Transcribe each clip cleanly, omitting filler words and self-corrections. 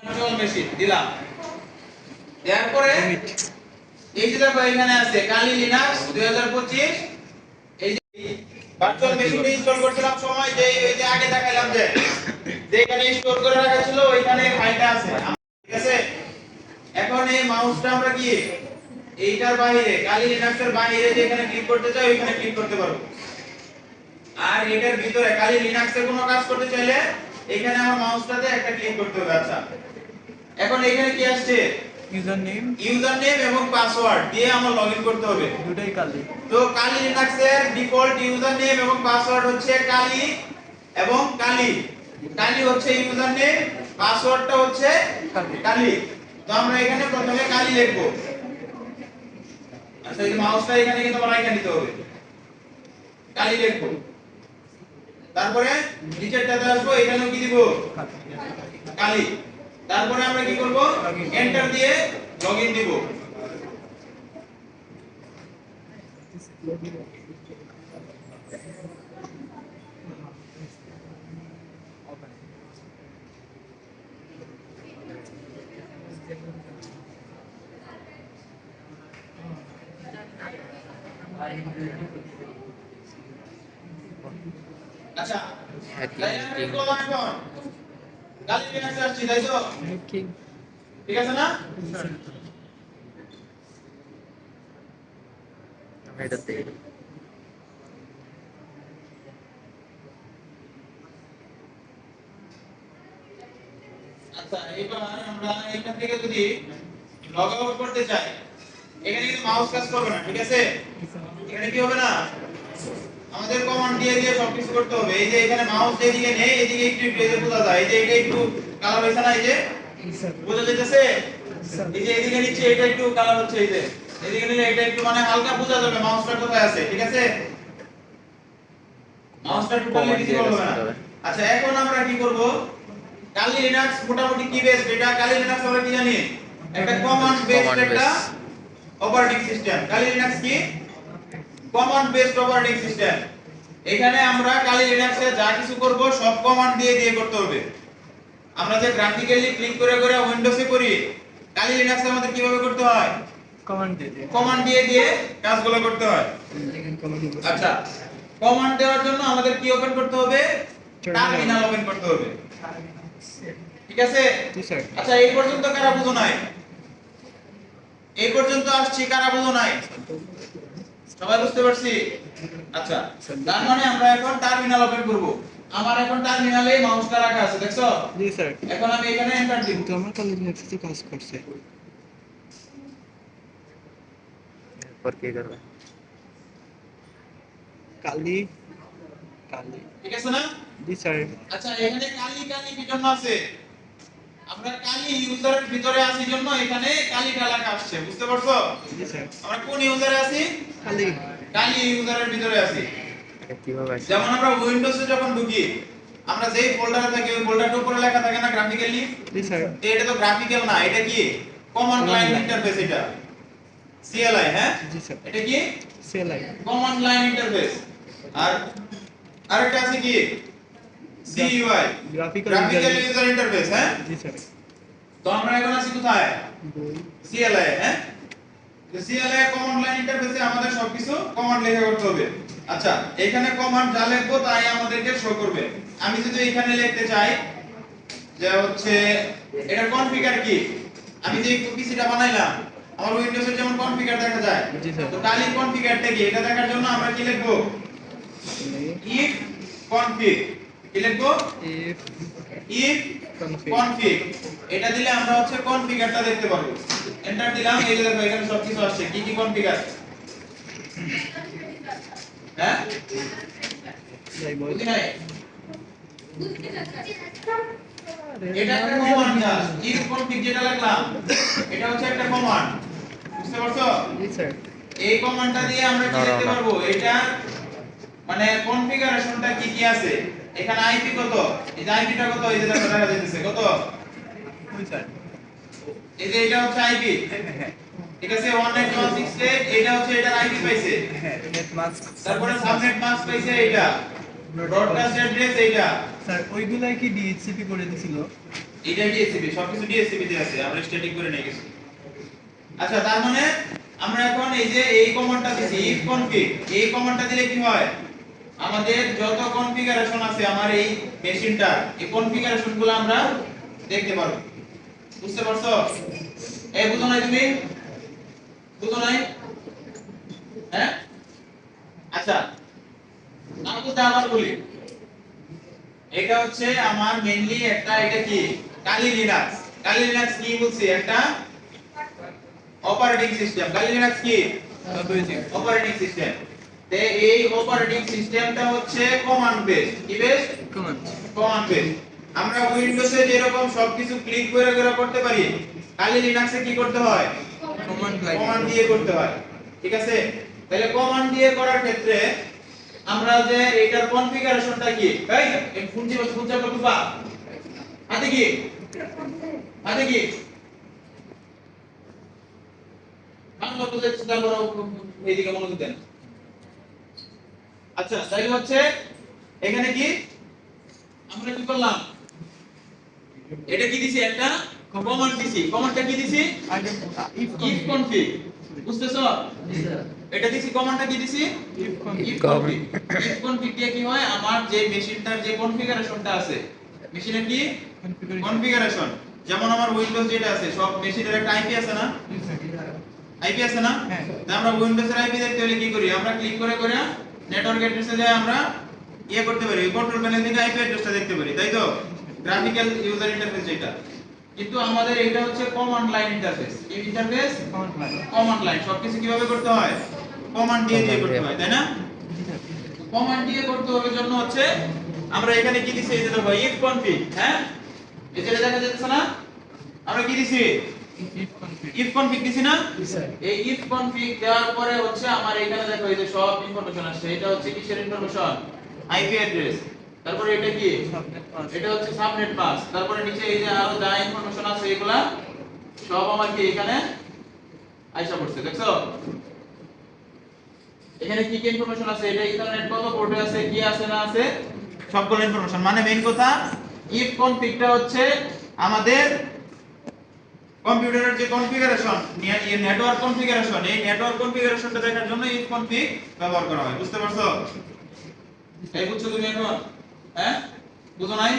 Virtual machine দিলাম। দেওয়ার পরে এই যে দেখো এখানে আছে কালি লিনাক্স 2025। এই যে ভার্চুয়াল মেশিনটা ইনস্টল করছিলাম সময় যে এই যে আগে দেখাইলাম যে যেখানে স্টোর করে রাখা ছিল ওইখানে ফাইলটা আছে, ঠিক আছে। এখন এই মাউসটা আমরা কি এইটার বাইরে কালি লিনাক্সের বাইরে যেখানে ক্লিক করতে চাই ওইখানে ক্লিক করতে পারবো। আর এটার ভিতরে কালি লিনাক্সে কোনো কাজ করতে চাইলে এখানে আমার মাউসটাতে একটা ক্লিক করতে হবে। আচ্ছা, এখন এখানে কি আসছে? ইউজার নেম এবং পাসওয়ার্ড দিয়ে আমার লগইন করতে হবে। দুটাই কালি। তো কালি লিনাক্সের ডিফল্ট ইউজার নেম এবং পাসওয়ার্ড হচ্ছে কালি এবং কালি। কালি হচ্ছে ইউজার নেম, পাসওয়ার্ডটা হচ্ছে কালি। তো আমরা এখানে প্রথমে কালি লিখব। আচ্ছা, এই মাউসটা এখানে কিন্তু আমরা রাইখা নিতে হবে। কালি লিখব। তারপরে নিচেরটাতে আসবো, এখানেও কি দিব? কালি। তারপরে আমরা কি করব? এন্টার দিয়ে লগইন দিব। আচ্ছা, তাই করলাম এখন কালি লিনাক্সে আসছি, তাই তো? ঠিক আছে না? এটাতে আচ্ছা, এবার আমরা এখান থেকে যদি লগ আউট করতে চাই, এখানে কিন্তু মাউস কাজ করবে না, ঠিক আছে? এখানে কি হবে না? আমাদের কমান্ড দিয়ে দিয়ে সবকিছু করতে হবে। এই যে এখানে মাউস যেদিকে নেই এদিকে একটু একটু এদিকে বোঝা যায়। এই যে এটা একটু কালার হইছে না? এই যে বোঝা যাইতেছে? এই যে এদিকে নিচে এটা একটু কালার হচ্ছে। এই যে এদিকে নিলে এটা একটু মানে হালকা বোঝা যাবে মাউসটা কোথায় আছে, ঠিক আছে? মাউসটা টোটালি ভিজিবল হবে না। আচ্ছা, এখন আমরা কি করব? কালি লিনাক্স মোটামুটি কি বেসড? এটা কালি লিনাক্স আমরা কি জানি? একটা কমান্ড বেসড একটা অপারেটিং সিস্টেম। কালি লিনাক্স কি? Command based operating system. এখানে আমরা কালি লিনাক্সে যা কিছু করব সব কমান্ড দিয়ে দিয়ে করতে হবে। আমরা যে গ্রাফিক্যালি ক্লিক করে করে উইন্ডোজে করি, কালি লিনাক্সে আমাদের কিভাবে করতে হয়? কমান্ড দিয়ে দিয়ে কাজগুলো করতে হয়। আচ্ছা, কমান্ড দেওয়ার জন্য আমাদের কি ওপেন করতে হবে? টার্মিনাল ওপেন করতে হবে, ঠিক আছে? আচ্ছা, এই পর্যন্ত কারা বুঝো নাই? এই পর্যন্ত আসছি, কারা বুঝো নাই? সবাই বুঝতে পারছি? আচ্ছা, তার মানে আমরা এখন টার্মিনাল ওপেন করব। আমার এখন টার্মিনালে মাউসটা রাখা আছে, দেখছো? জি স্যার। এখন আমি এখানে এন্টার দিব। তো আমার কালি লিনাক্সে কাজ করছে। এরপর কি করবে? কালি কালি, ঠিক আছে না? জি স্যার। আচ্ছা, এখানে কালি কালি কি জন্য আছে? আমরা কালি ইউজারের ভিতরে আছি জন্য এখানে কালিটা লেখা আসছে, বুঝতে পারছো? জি স্যার। আমরা কোন ইউজারে আছি? কালি কালি ইউজারের ভিতরে আছি। এটা কিভাবে আসে? যেমন আমরা উইন্ডোজে যখন ঢুকি, আমরা যেই ফোল্ডারে থাকি ওই ফোল্ডারটার উপরে লেখা থাকে না গ্রাফিক্যালি? জি স্যার। এটা তো গ্রাফিক্যাল না, এটা কি? Command line interface. এটা সিএলআই, হ্যাঁ? জি স্যার। এটা কি? CLI, command line interface. আর আরেকটা আছে কি? জিইউআই, গ্রাফিক্যাল ইউজার ইন্টারফেস, হ্যাঁ? জি স্যার। তো আমরা এখন আছি কোথায়? বই সিএলআই, হ্যাঁ? তো সিএলআই কমান্ড লাইন ইন্টারফেসে আমাদের সবকিছু কমান্ড লেখা করতে হবে। আচ্ছা, এখানে কমান্ড যা লিখবো তাই আমাদেরকে শো করবে। আমি যদি এখানে লিখতে চাই যে হচ্ছে এটা কনফিগার কি, আমি যে পিসিটা বানাইলাম আমার উইন্ডোজের যেমন কনফিগার দেখা যায়, জি স্যার। তো কালি কনফিগারটা কি এটা দেখার জন্য আমরা কি লিখবো? If config. কি লিখবো? If config. এটা দিলে আমরা হচ্ছে কনফিগারটা দেখতে পারবো। এন্টার দিলাম, এই যে দেখো এখানে সবকিছু আসছে। কি কি কনফিগার? হ্যাঁ, যাই বই বুঝি নাই? এটা একটা কমান্ড। জাস্ট ইফ কনফিগ যেটা লিখলাম এটা হচ্ছে একটা কমান্ড, বুঝতে পারছো? জি স্যার। এই কমান্ডটা দিয়ে আমরা কি দেখতে পারবো? এটা মানে কনফিগারেশনটা কি কি আছে। এখানে আইপি কত, এই যে আইপিটা কত, এই যে দেখা যাচ্ছে কত, ওই স্যার। এই যে এটা হচ্ছে আইপি, ঠিক আছে? 192.168 এটা হচ্ছে এটার আইপি পাইছে। হ্যাঁ, নেট মাস্ক। তারপরে সাবনেট মাস্ক পাইছে এটা, ব্রডকাস্ট অ্যাড্রেস এইটা। স্যার ওইগুলাই কি ডিএইচসিপি করে দিছিল? এটা ডিএসসিপি, সবকিছু ডিএসসিপি তে আছে, আমরা স্ট্যাটিক করে নিয়ে গেছি। আচ্ছা, তার মানে আমরা এখন এই যে এই কমান্ডটা দিছি if config, এই কমান্ডটা দিলে কি হয়, আমাদের যত কনফিগারেশন আছে আমার এই মেশিনটার, এই কনফিগারেশনগুলো আমরা দেখতে পারবো। বুঝতে পারছো? এই বুঝো নাই তুমি? বুঝো নাই? হ্যাঁ? আচ্ছা, আমি তো আবার বলি, এটা হচ্ছে আমার মেইনলি একটা, এটা কি কালি লিনাক্স। কালি লিনাক্স কি বলছি, একটা অপারেটিং সিস্টেম। কালি লিনাক্স কি অপারেটিং সিস্টেম। তে এই অপারেটিং সিস্টেমটা হচ্ছে কমান্ড বেস। কি বেস? Command base. আমরা উইন্ডোজে যেরকম সবকিছু ক্লিক করে করে করতে পারি, কালি লিনাক্সে কি করতে হয়? কমান্ড দিয়ে করতে হয়। ঠিক আছে? তাহলে কমান্ড দিয়ে করার ক্ষেত্রে আমরা যে এটার কনফিগারেশনটা কি, এই ফোন চাপা কুপা হাতে কি, হাতে কি বাংলা বলতে চিন্তা করো, এইদিকে মনোযোগ দেন। আচ্ছা, তাই হচ্ছে এখানে কি আমরা কি করলাম, এটা কি দিছি, একটা কমান্ড দিছি। কমান্ডটা কি দিছি? if config। বুঝতেছো? এটা দিছি, কমান্ডটা কি দিছি? if config। if config দিয়ে কি হয়, আমার যে মেশিনটার যে কনফিগারেশনটা আছে, মেশিনের কি কনফিগারেশন, যেমন আমার উইন্ডোজ যেটা আছে, সব মেশিনের একটা আইপি আছে না? আইপি আছে না? তাই আমরা উইন্ডোজের আইপি দেখতে হলে কি করি, আমরা ক্লিক করে করে নেটওয়ার্ক অ্যাড্রেসে যাই, আমরা ইয়ে করতে পারি, কন্ট্রোল প্যানেল থেকে আইপি অ্যাড্রেসটা দেখতে পারি, তাই তো? গ্রাফিক্যাল ইউজার ইন্টারফেস যেটা। কিন্তু আমাদের এটা হচ্ছে কমান্ড লাইন ইন্টারফেস। কি ইন্টারফেস? Command line. সবকিছু কিভাবে করতে হয়? কমান্ড দিয়ে দিয়ে করতে হয়, তাই না? কমান্ড দিয়ে করতে হবে জন্য হচ্ছে আমরা এখানে কি দিছি, এই যে দেখো if config, হ্যাঁ এই যে দেখা যাচ্ছে না, আমরা কি দিছি if config দিছি না? এই if config দেওয়ার পরে হচ্ছে আমার এখানে দেখো এই যে সব ইনফরমেশন আসছে। এটা হচ্ছে কিসের ইনফরমেশন? IP address. তারপরে এটা কি? এটা হচ্ছে সাবনেট মাস্ক। তারপরে নিচে এই যে আরো যা ইনফরমেশন আছে এগুলা সব আমার কি এখানে আইসা পড়ছে, দেখছো? এখানে কি কি ইনফরমেশন আছে, এটা ইথারনেট কত পোর্টে আছে, কি আছে না আছে, সবগুলো ইনফরমেশন। মানে মেইন কথা, if config-টা হচ্ছে আমাদের কম্পিউটারের যে কনফিগারেশন, নেটওয়ার্ক কনফিগারেশন, এই নেটওয়ার্ক কনফিগারেশনটা দেখার জন্য if config ব্যবহার করা হয়। বুঝতে পারছো? এই বুঝছো তুমি এখন? হ্যাঁ, বুঝো নাই?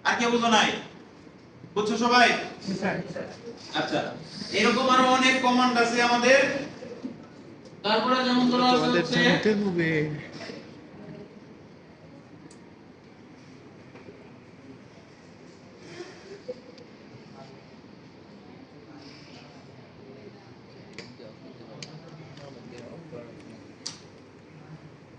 আর কি বুঝো নাই? বুঝছো সবাই? আচ্ছা, এরকম আরো অনেক কমান্ড আছে আমাদের। তারপরে যেমন ধরো হচ্ছে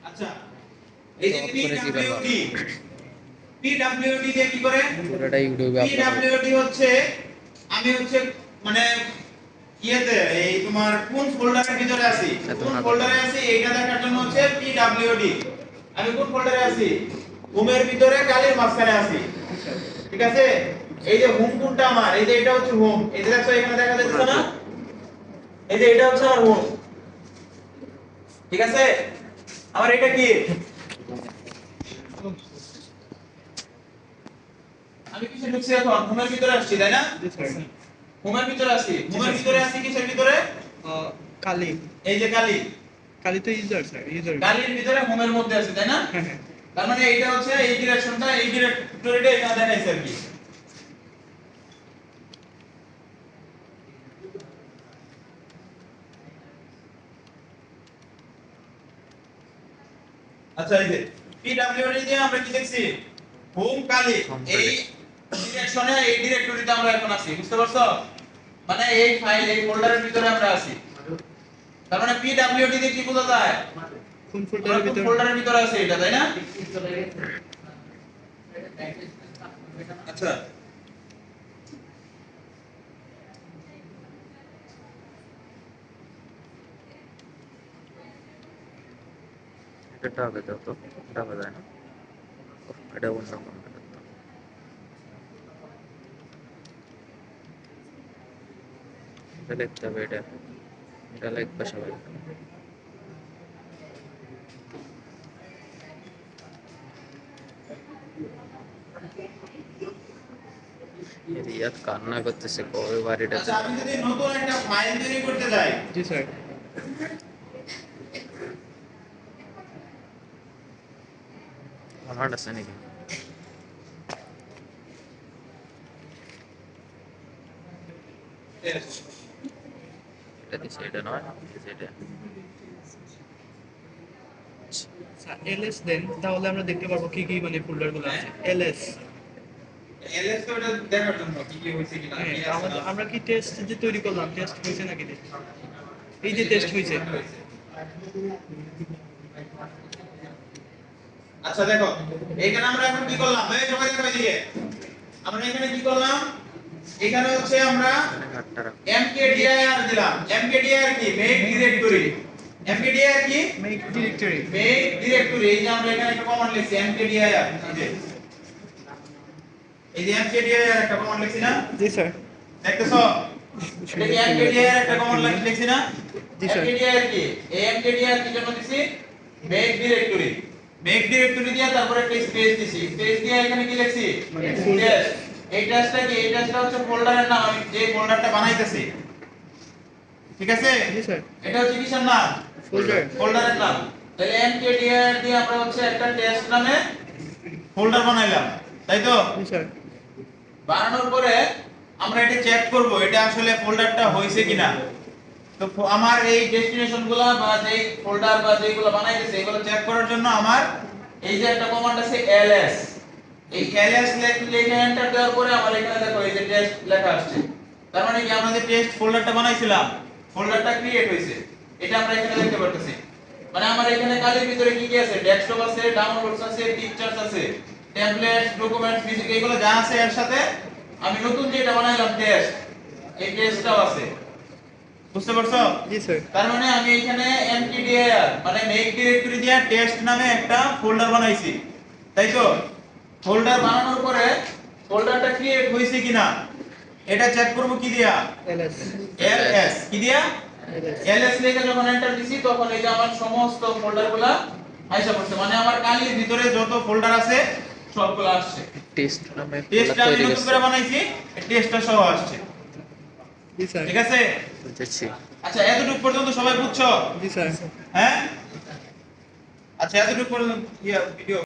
আচ্ছা, এই যে পিডব্লিউডি দিয়ে কি করে? পুরোটা ইউটিউবে আপলোড হবে। পিডব্লিউডি হচ্ছে, আমি হচ্ছে মানে ইয়েতে এই তোমার কোন ফোল্ডারের ভিতরে আছি, কোন ফোল্ডারে আছি এইটা দেখার জন্য হচ্ছে পিডব্লিউডি। আমি কোন ফোল্ডারে আছি? হোমের ভিতরে কালির মাঝখানে আছি। ঠিক আছে? এই যে হোম কোনটা আমার, এই যে এটা হচ্ছে হোম। এই যে দেখো এখানে দেখা যাচ্ছে না, এই যে এটা হচ্ছে আমার হোম। ঠিক আছে? আমার এটা কি? আমি কিসে ঢুকছি এখন? হোমের ভিতরে আসছি, তাই না? হোমের ভিতরে আছি। হোমের ভিতরে আছি কিসের ভিতরে? কালি। এই যে কালি। কালি তো ইউজার স্যার, ইউজার। কালির ভিতরে হোমের মধ্যে আছে, তাই না? হ্যাঁ। তার মানে এইটা হচ্ছে এই ডিরেকশনটা, এই ডিরেক্টরিটা এখানে দেখাইছে আর কি। আচ্ছা, এই যে পিডব্লিউডি দিয়ে আমরা কি দেখছি? হোম কালি। এই ডিরেকশনে, এই ডিরেক্টরিতে আমরা এখন আছি। বুঝতে পারছো? মানে এই ফাইল, এই ফোল্ডারের ভিতরে আমরা আছি। তার মানে পিডব্লিউডি দিয়ে কি বোঝা যায়? কোন ফোল্ডারের ভিতরে? ফোল্ডারের ভিতরে আছে এটা, তাই না? আচ্ছা, এটা হবে তো, এটা হবে না, এটা অন্য কোনো ব্যাপার তো। এটা লিখতে হবে, এটা লিখবে সবাই। রিয়াদ কান্না করতেছে কবে বাড়িটা আচ্ছা আমি যদি নতুন একটা ফাইল তৈরি করতে যাই, জি স্যার। আমার আছে নাকি এটা দিছে এটা নয় এটা স্যার এলএস দেন, তাহলে আমরা দেখতে পারবো কি কি মানে ফোল্ডার গুলো আছে। এলএস, এলএস তো এটা দেখার জন্য কি কি হয়েছে কিনা হ্যাঁ কি আছে আমাদের না। আমরা কি টেস্ট যে তৈরি করলাম, টেস্ট হয়েছে নাকি দেখি। এই যে টেস্ট হয়েছে। আচ্ছা দেখো এখানে আমরা এখন কি করলাম, এই সবাই দেখো এদিকে, আমরা এখানে কি করলাম, এখানে হচ্ছে আমরা ঘাটটা রাখ mkdir দিলাম। mkdir কি মেক ডিরেক্টরি, mkdir কি মেক ডিরেক্টরি। Make directory. এই যে আমরা এখানে একটা কমান্ড লিখছি mkdir, এই যে mkdir একটা কমান্ড লিখছি না, জি স্যার। দেখতেছো এটা কি mkdir একটা কমান্ড লিখছি না। জি স্যার। mkdir কি, এই mkdir কি জন্য দিছি, মেক ডিরেক্টরি। মেক ডিরেক্টরি দিয়া তারপরে একটা স্পেস দিছি, স্পেস দিয়া এখানে কি লিখছি মানে টেস্ট। এই টেস্টটা কি, এই টেস্টটা হচ্ছে ফোল্ডারের নাম, আমি যে ফোল্ডারটা বানাইতেছি, ঠিক আছে। জি স্যার। এটা হচ্ছে কিসের নাম, ফোল্ডার। ফোল্ডারের নাম। তাহলে mkdir দিয়ে আমরা হচ্ছে একটা টেস্ট নামে ফোল্ডার বানাইলাম, তাই তো। জি স্যার। বানানোর পরে আমরা এটা চেক করব এটা আসলে ফোল্ডারটা হইছে কিনা। তো আমার এই ডেস্টিনেশনগুলো বা যেই ফোল্ডার বা যেগুলো বানাইতেছে এগুলো চেক করার জন্য আমার এই যে একটা কমান্ড আছে ls, এই ls লিখে এন্টার দেওয়ার পরে আমার এখানে দেখো এই যে টেস্ট লেখা আসছে। তার মানে কি আমরা যে টেস্ট ফোল্ডারটা বানাইছিলাম ফোল্ডারটা ক্রিয়েট হইছে, এটা আমরা এখানে দেখতে পারতেছি। মানে আমার এখানে কালির ভিতরে কি কি আছে, ডেস্কটপ আছে, ডাউনলোডস আছে, পিকচারস আছে, টেমপ্লেটস, ডকুমেন্টস, মিউজিক, এগুলো যা আছে এর সাথে আমি নতুন যেটা বানাইলাম টেস্ট, এই টেস্টটাও আছে। বুঝতে পারছো? জি স্যার। তার মানে আমি এখানে mkdir মানে মেক ডিরেক্টরি দিয়া টেস্ট নামে একটা ফোল্ডার বানাইছি, তাই তো। ফোল্ডার বানানোর পরে ফোল্ডারটা ক্রিয়েট হইছে কিনা এটা চেক করব কি দিয়া, এলএস। ls কি দিয়া, এলএস। ls লিখে যখন এন্টার দিছি তখন এই যে আমার সমস্ত ফোল্ডারগুলো আইসা পড়ছে। মানে আমার কালির ভিতরে যত ফোল্ডার আছে সবগুলো আসছে। টেস্ট নামে টেস্টটা আমি তৈরি নতুন করছে করে বানাইছি, টেস্টটা সহ আসছে, জি স্যার। ঠিক আছে। বুঝেছি আচ্ছা এতটুকু পর্যন্ত সবাই বুঝছো? জি স্যার। হ্যাঁ, আচ্ছা এতটুকু পর্যন্ত ভিডিও